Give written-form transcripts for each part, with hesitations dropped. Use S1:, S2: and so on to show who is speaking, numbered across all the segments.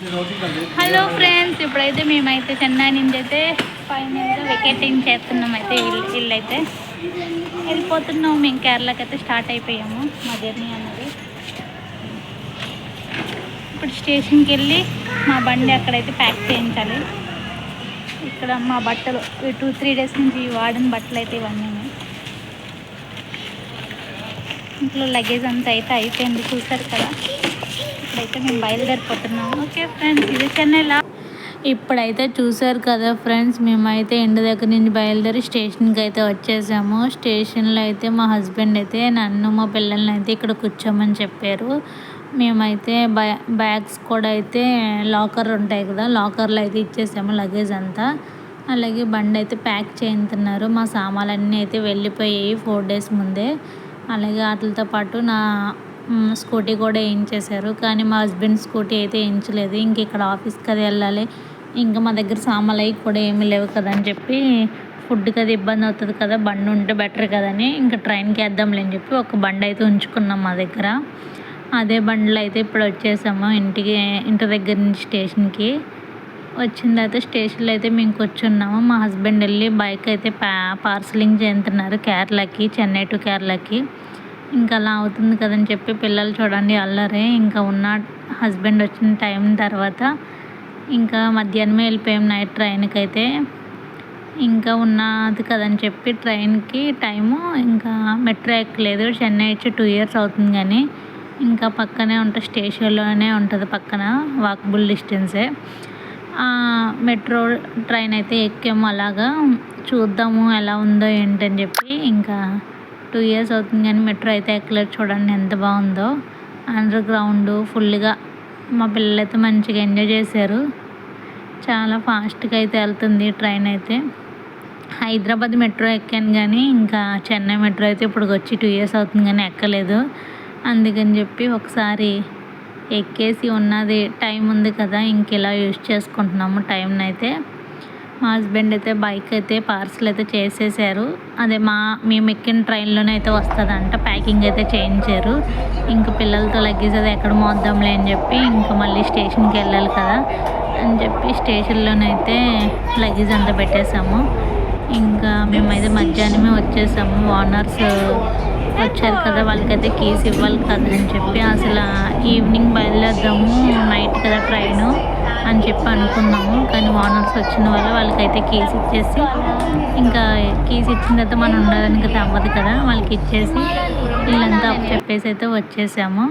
S1: Hello friends, ఇప్పుడైతే మేమైతే చెన్నై నుంచి అయితే ఫైనల్గా వెకేటింగ్ చేస్తున్నాం. అయితే ఇల్లు అయితే వెళ్ళిపోతున్నాం. మేము కేరళకి అయితే స్టార్ట్ అయిపోయాము మా జర్నీ అన్నది. ఇప్పుడు స్టేషన్కి వెళ్ళి మా బండి అక్కడైతే ప్యాక్ చేయించాలి. ఇక్కడ మా బట్టలు 2-3 డేస్ నుంచి వాడిన బట్టలు అయితే ఇవన్నీ. ఇంట్లో లగేజ్ అంతా అయితే అయిపోయింది, చూసారు కదా. ఇప్పుడైతే మేము బయలుదేరిపోతున్నాము. ఓకే ఫ్రెండ్స్, ఇది చెన్నైలా. ఇప్పుడైతే చూసారు కదా ఫ్రెండ్స్, మేమైతే ఇంటి దగ్గర నుంచి బయలుదేరి స్టేషన్కి అయితే వచ్చేసాము. స్టేషన్లో అయితే మా హస్బెండ్ అయితే నన్ను మా పిల్లల్ని అయితే ఇక్కడ కూర్చోమని చెప్పారు. మేమైతే బ్యాగ్స్ కూడా అయితే లాకర్ ఉంటాయి కదా, లాకర్లో అయితే ఇచ్చేసాము లగేజ్ అంతా. అలాగే బండి అయితే ప్యాక్ చేయించుతున్నారు. మా సామాన్లన్నీ అయితే వెళ్ళిపోయాయి 4 డేస్ ముందే. అలాగే వాటితో పాటు నా స్కూటీ కూడా వేయించేశారు. కానీ మా హస్బెండ్ స్కూటీ అయితే వేయించలేదు. ఇంక ఇక్కడ ఆఫీస్కి అది వెళ్ళాలి, ఇంకా మా దగ్గర సామాన్లు అవి కూడా ఏమీ లేవు కదా అని చెప్పి, ఫుడ్కి అది ఇబ్బంది అవుతుంది కదా, బండి ఉంటే బెటర్ కదని ఇంకా ట్రైన్కి వేద్దాంలే అని చెప్పి ఒక బండి అయితే ఉంచుకున్నాం మా దగ్గర. అదే బండిలో అయితే ఇప్పుడు వచ్చేసాము ఇంటి దగ్గర నుంచి స్టేషన్కి. వచ్చింది అయితే స్టేషన్లో అయితే మేము కూర్చున్నాము. మా హస్బెండ్ వెళ్ళి బైక్ అయితే పార్సలింగ్ చేస్తున్నారు కేరళకి, చెన్నై టు కేరళకి. ఇంకా అలా అవుతుంది కదని చెప్పి పిల్లలు చూడండి అల్లరే. ఇంకా ఉన్న హస్బెండ్ వచ్చిన టైం తర్వాత ఇంకా మధ్యాహ్నమే వెళ్ళిపోయాం నైట్ ట్రైన్కి అయితే. ఇంకా ఉన్నది కదని చెప్పి ట్రైన్కి టైము ఇంకా మెట్రో ఎక్కలేదు. చెన్నై వచ్చి 2 ఇయర్స్ అవుతుంది, కానీ ఇంకా పక్కనే ఉంటుంది, స్టేషన్లోనే ఉంటుంది, పక్కన వాకబుల్ డిస్టెన్సే. మెట్రో ట్రైన్ అయితే ఎక్కాము. అలాగా చూద్దాము ఎలా ఉందో ఏంటని చెప్పి. ఇంకా 2 ఇయర్స్ అవుతుంది కానీ మెట్రో అయితే ఎక్కలేదు. చూడండి ఎంత బాగుందో, అండర్ గ్రౌండ్ ఫుల్గా. మా పిల్లలు అయితే మంచిగా ఎంజాయ్ చేశారు. చాలా ఫాస్ట్గా అయితే వెళ్తుంది ట్రైన్ అయితే. హైదరాబాద్ మెట్రో ఎక్కాను కానీ ఇంకా చెన్నై మెట్రో అయితే ఇప్పుడు వచ్చి 2 ఇయర్స్ అవుతుంది కానీ ఎక్కలేదు. అందుకని చెప్పి ఒకసారి ఎక్కేసి ఉన్నది టైం ఉంది కదా, ఇంక ఇలా యూజ్ చేసుకుంటున్నాము టైంని అయితే. మా హస్బెండ్ అయితే బైక్ అయితే పార్సల్ అయితే చేసేసారు. అదే మేము ఎక్కిన ట్రైన్లోనే అయితే వస్తుందంట. ప్యాకింగ్ అయితే చేయించారు. ఇంకా పిల్లలతో లగేజ్ అది ఎక్కడ మోద్దాంలే అని చెప్పి ఇంకా మళ్ళీ స్టేషన్కి వెళ్ళాలి కదా అని చెప్పి స్టేషన్లోనైతే లగేజ్ అంతా పెట్టేసాము. ఇంకా మేమైతే మధ్యాహ్నమే వచ్చేసాము. ఓనర్స్ వచ్చారు కదా, వాళ్ళకైతే కీస్ ఇవ్వాలి కదా అని చెప్పి అసలు ఈవినింగ్ బయలుదేరదాము, నైట్ కదా ట్రైను అని చెప్పి అనుకున్నాము. కానీ ఓనర్స్ వచ్చిన వల్ల వాళ్ళకైతే కీస్ ఇచ్చేసి, ఇంకా కీస్ ఇచ్చిన తర్వాత మనం ఉండడానికి అయితే అవ్వదు కదా, వాళ్ళకి ఇచ్చేసి వీళ్ళంతా చెప్పేసి అయితే వచ్చేసాము.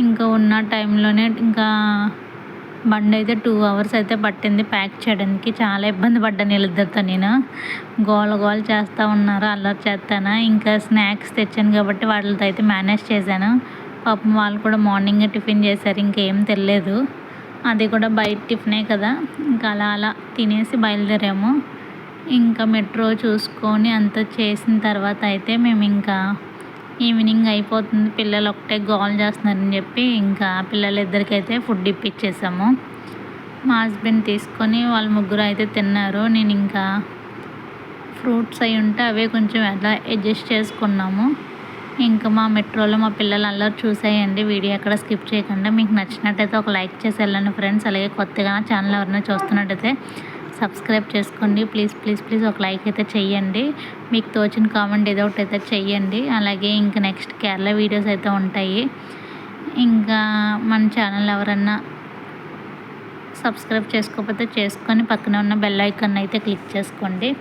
S1: ఇంకా ఉన్న టైంలోనే ఇంకా బండి అయితే 2 అవర్స్ అయితే పట్టింది ప్యాక్ చేయడానికి. చాలా ఇబ్బంది పడ్డాను వీళ్ళిద్దరితో. నేను గోల చేస్తూ ఉన్నారు, అల్లరి చేస్తాను. ఇంకా స్నాక్స్ తెచ్చాను కాబట్టి వాళ్ళతో అయితే మేనేజ్ చేశాను. పాపం వాళ్ళు కూడా మార్నింగ్ టిఫిన్ చేశారు, ఇంకేం తెలియదు. అది కూడా బయట టిఫినే కదా, ఇంకా అలా తినేసి బయలుదేరాము. ఇంకా మెట్రో చూసుకొని అంతా చేసిన తర్వాత అయితే మేము ఇంకా ఈవినింగ్ అయిపోతుంది. పిల్లలు ఒకటే గోల్ చేస్తున్నారని చెప్పి ఇంకా పిల్లలిద్దరికైతే ఫుడ్ ఇప్పించేసాము. మా హస్బెండ్ తీసుకొని వాళ్ళు ముగ్గురు అయితే తిన్నారు. నేను ఇంకా ఫ్రూట్స్ అవి ఉంటే అవే కొంచెం ఎలా అడ్జస్ట్ చేసుకున్నాము. ఇంకా మా మెట్రోలో మా పిల్లలు అల్లరి చూసేయండి. వీడియో ఎక్కడ స్కిప్ చేయకుండా. మీకు నచ్చినట్టయితే ఒక లైక్ చేసి వెళ్ళండి ఫ్రెండ్స్. అలాగే కొత్తగా ఛానల్ ఎవరైనా చూస్తున్నట్టయితే సబ్స్క్రైబ్ చేసుకోండి. ప్లీజ్ ఒక లైక్ అయితే చెయ్యండి. మీకు తోచిన కామెంట్ ఏదో ఒకటి అయితే చెయ్యండి. అలాగే ఇంకా నెక్స్ట్ కేరళ వీడియోస్ అయితే ఉంటాయి. ఇంకా మన ఛానల్ ఎవరన్నా సబ్స్క్రైబ్ చేసుకోకపోతే చేసుకొని పక్కన ఉన్న బెల్ ఐకాన్ అయితే క్లిక్ చేసుకోండి.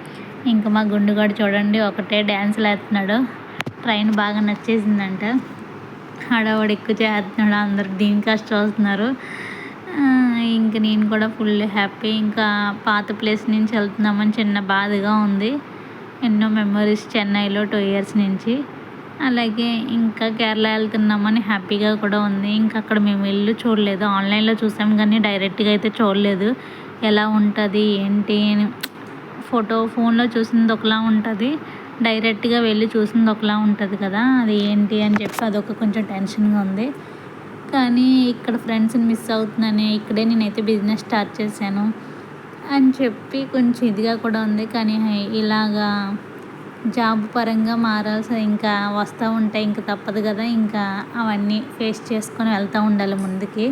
S1: ఇంకా మా గుండుగాడు చూడండి ఒకటే డ్యాన్స్లు వేస్తున్నాడు. ట్రైన్ బాగా నచ్చేసిందంట, హడావడి ఎక్కువ చేస్తున్నాడు. అందరు దీనికాస్ట్ చూస్తున్నారు. ఇంక నేను కూడా ఫుల్ హ్యాపీ. ఇంకా పాత ప్లేస్ నుంచి వెళ్తున్నామని చిన్న బాధగా ఉంది. ఎన్నో మెమరీస్ చెన్నైలో 2 ఇయర్స్ నుంచి. అలాగే ఇంకా కేరళ వెళ్తున్నామని హ్యాపీగా కూడా ఉంది. ఇంకా అక్కడ మేము ఇల్లు చూడలేదు, ఆన్లైన్లో చూసాం కానీ డైరెక్ట్గా అయితే చూడలేదు. ఎలా ఉంటుంది ఏంటి అని. ఫోన్లో చూసింది ఒకలా ఉంటుంది, డైరెక్ట్గా వెళ్ళి చూసింది ఒకలా ఉంటుంది కదా, అది ఏంటి అని చెప్పి అదొక కొంచెం టెన్షన్గా ఉంది. కానీ ఇక్కడ ఫ్రెండ్స్ని మిస్ అవుతున్నాను, ఇక్కడే నేనైతే బిజినెస్ స్టార్ట్ చేశాను అని చెప్పి కొంచెం ఇదిగా కూడా ఉంది. కానీ ఇలాగా జాబ్ పరంగా మారాల్సి ఇంకా వస్తూ ఉంటాయి, ఇంకా తప్పదు కదా, ఇంకా అవన్నీ ఫేస్ చేసుకొని వెళ్తూ ఉండాలి ముందుకి.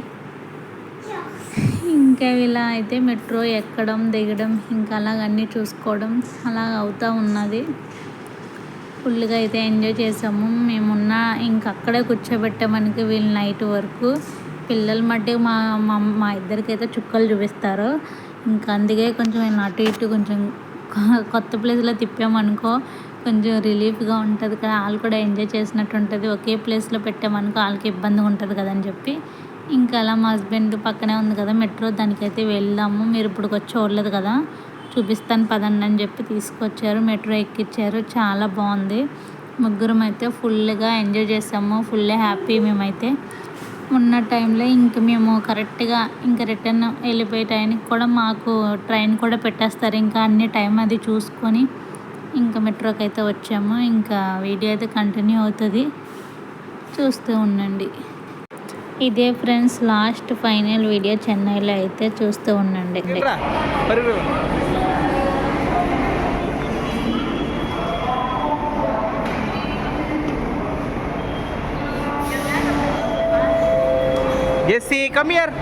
S1: ఇంకా ఇలా అయితే మెట్రో ఎక్కడం దిగడం ఇంకా అలాగన్నీ చూసుకోవడం అలా అవుతూ ఉన్నది. ఫుల్గా అయితే ఎంజాయ్ చేసాము. మేమున్న ఇంకా అక్కడే కూర్చోబెట్టామనికి వీళ్ళు నైట్ వరకు. పిల్లల మట్టికి మా ఇద్దరికైతే చుక్కలు చూపిస్తారు. ఇంకా అందుకే కొంచెం అటు ఇటు కొంచెం కొత్త ప్లేస్లో తిప్పామనుకో కొంచెం రిలీఫ్గా ఉంటుంది కదా, వాళ్ళు కూడా ఎంజాయ్ చేసినట్టు ఉంటుంది. ఒకే ప్లేస్లో పెట్టామనుకో వాళ్ళకి ఇబ్బందిగా ఉంటుంది కదని చెప్పి ఇంకా అలా మా హస్బెండ్ పక్కనే ఉంది కదా మెట్రో, దానికైతే వెళ్దాము, మీరు ఇప్పుడు వచ్చి చూడలేదు కదా చూపిస్తాను పదండి అని చెప్పి తీసుకొచ్చారు. మెట్రో ఎక్కించారు, చాలా బాగుంది. ముగ్గురం అయితే ఫుల్గా ఎంజాయ్ చేసాము. ఫుల్ హ్యాపీ మేమైతే ఉన్న టైంలో. ఇంక మేము కరెక్ట్గా ఇంకా రిటర్న్ వెళ్ళిపోయే టైంకి కూడా మాకు ట్రైన్ కూడా పెట్టేస్తారు. ఇంకా అన్ని టైం అది చూసుకొని ఇంకా మెట్రోకి అయితే వచ్చాము. ఇంకా వీడియో అయితే కంటిన్యూ అవుతుంది, చూస్తూ ఉండండి. ఇదే ఫ్రెండ్స్ లాస్ట్ ఫైనల్ వీడియో చెన్నైలో అయితే చూస్తూ ఉండండి.
S2: Jesse, come here.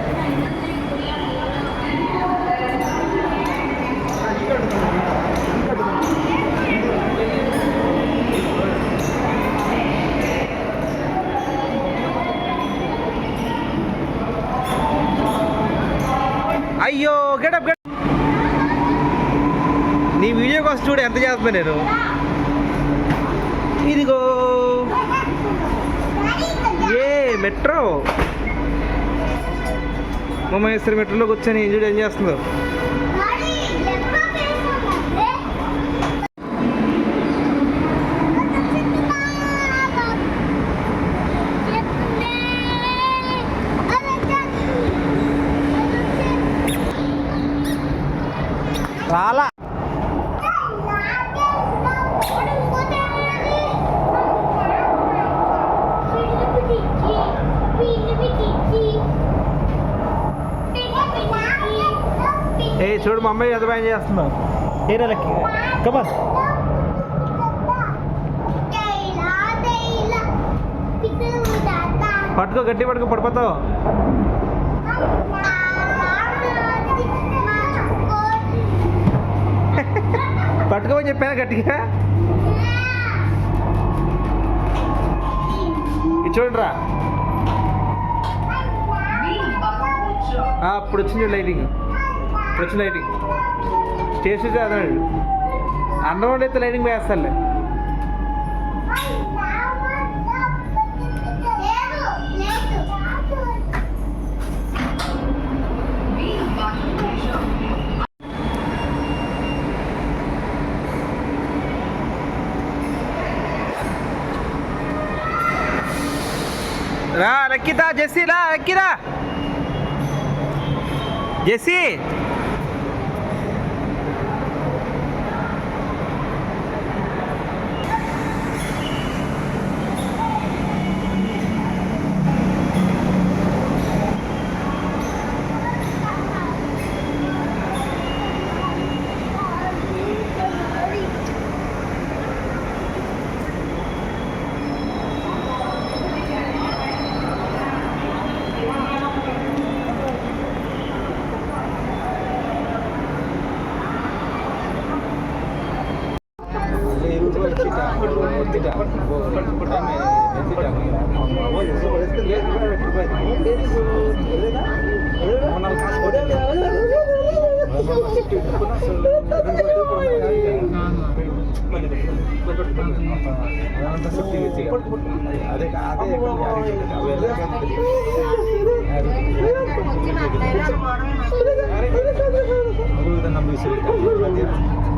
S2: అయ్యో గెటప్ నీ వీడియో కోసం చూడు ఎంత చేస్తున్నా నేను. ఇదిగో ఏ మెట్రో మమ్మేశ్వరి మెట్రోలో కూర్చొని ఏం చేస్తుందో. రాలా ఏ చూడు మా అమ్మాయి ఎంత భయం చేస్తున్నావు. ఏరాలకి కమన్ పట్టుకో, గట్టి పట్టుకో, పడిపోతావు. పట్టుకోమని చెప్పాను గట్టిగా. ఇది చూడండి రా, ఇప్పుడు వచ్చింది లైటింగ్, ఇప్పుడు వచ్చిన లైటింగ్ చేసి అదన్నాడు. అండర్గ్రౌండ్ అయితే లైటింగ్ వేస్తానులే. రా ఎక్కిదా జెస్సీ, రా ఎక్కిరా జెస్సీ.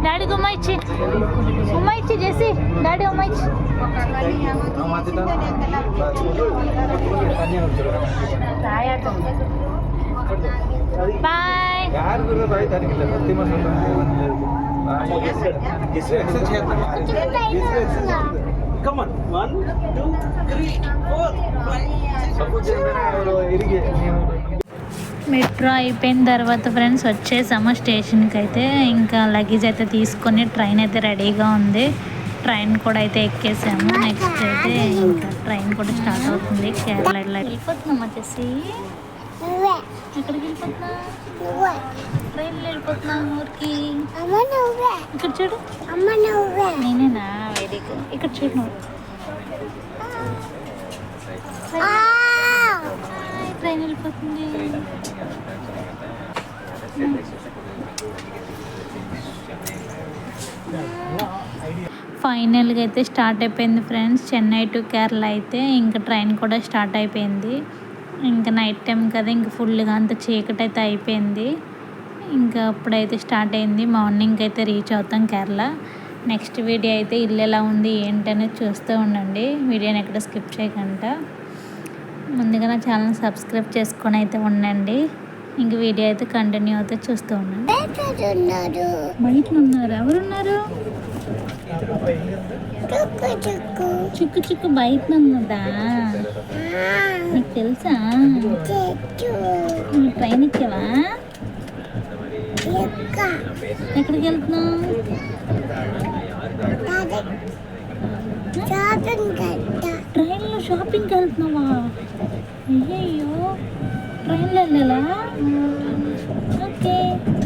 S1: డాడీ ఉమ్మాయిచ్చి ఉమ్మాయిచ్చి చేసి డాడీ ఉమ్మాయిచ్చి. బాయ్. మెట్రో అయిపోయిన తర్వాత ఫ్రెండ్స్ వచ్చేసాము స్టేషన్కి అయితే. ఇంకా లగేజ్ అయితే తీసుకొని ట్రైన్ అయితే రెడీగా ఉంది. ట్రైన్ కూడా అయితే ఎక్కేసాము. నెక్స్ట్ అయితే ఇంకా ట్రైన్ కూడా స్టార్ట్ అవుతుంది. కేరళ వెళ్ళిపోతున్నాం వచ్చేసి ఎక్కడికి వెళ్ళిపోతున్నా? ట్రైన్లో వెళ్ళిపోతున్నాం ఊరికి. ఇక్కడ చూడు. నేనేనా? Very good. ఇక్కడ చూడు నువ్వు. ట్రైన్ వెళ్ళిపోతుంది. ఫైనల్గా అయితే స్టార్ట్ అయిపోయింది ఫ్రెండ్స్. చెన్నై టు కేరళ అయితే ఇంకా ట్రైన్ కూడా స్టార్ట్ అయిపోయింది. ఇంకా నైట్ టైం కదా, ఇంకా ఫుల్గా అంత చీకటి అయితే అయిపోయింది. ఇంకా అప్పుడైతే స్టార్ట్ అయింది. మార్నింగ్ అయితే రీచ్ అవుతాం కేరళ. నెక్స్ట్ వీడియో అయితే ఇల్లు ఎలా ఉంది ఏంటనేది చూస్తూ ఉండండి. వీడియోని ఎక్కడ స్కిప్ చేయకుండా. ముందుగా నా ఛానల్ సబ్స్క్రైబ్ చేసుకొని అయితే ఉండండి. ఇంక వీడియో అయితే కంటిన్యూ అవుతే చూస్తూ ఉండండి. బయట ఉన్నారు. ఎవరున్నారు? చుక్కు చుక్కు బయట ఉన్నదా? నీకు తెలుసా? నువ్వు ట్రైన్ ఎక్కావా? ఎక్కడికి వెళ్తున్నావు? ట్రైన్లో షాపింగ్కి వెళ్తున్నావా? అయ్యయ్యో, ట్రైన్లో వెళ్ళాలా? ఓకే,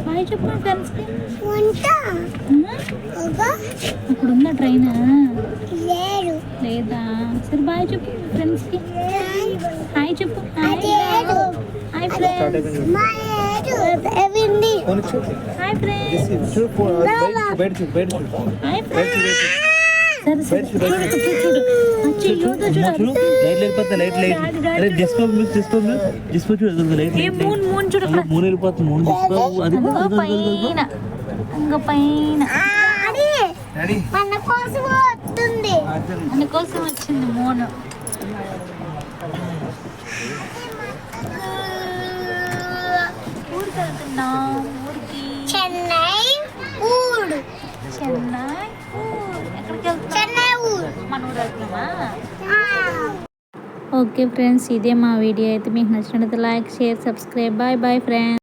S1: బాయ్ చెప్పు ఫ్రెండ్స్కి. అక్కడ ఉందా ట్రైన్? లేదా? సరే బాయ్ చెప్పు ఫ్రెండ్స్కి. హాయ్ చెప్పు. Hi friends. Hi friends. Hi friends. సరే చూడు.
S2: మూన్ వెళ్ళిపోతుంది.
S1: పైన మన కోసం వచ్చింది మూను. ఊరికి వెళ్తున్నాం. ఊరికి చెన్నై ఊరు. ఎక్కడికి వెళ్తున్నాం? మన ఊరు వెళ్తున్నామా? ఓకే ఫ్రెండ్స్, ఇదే మా వీడియో అయితే. మీకు నచ్చినట్లయితే like, share, subscribe. Bye bye friends.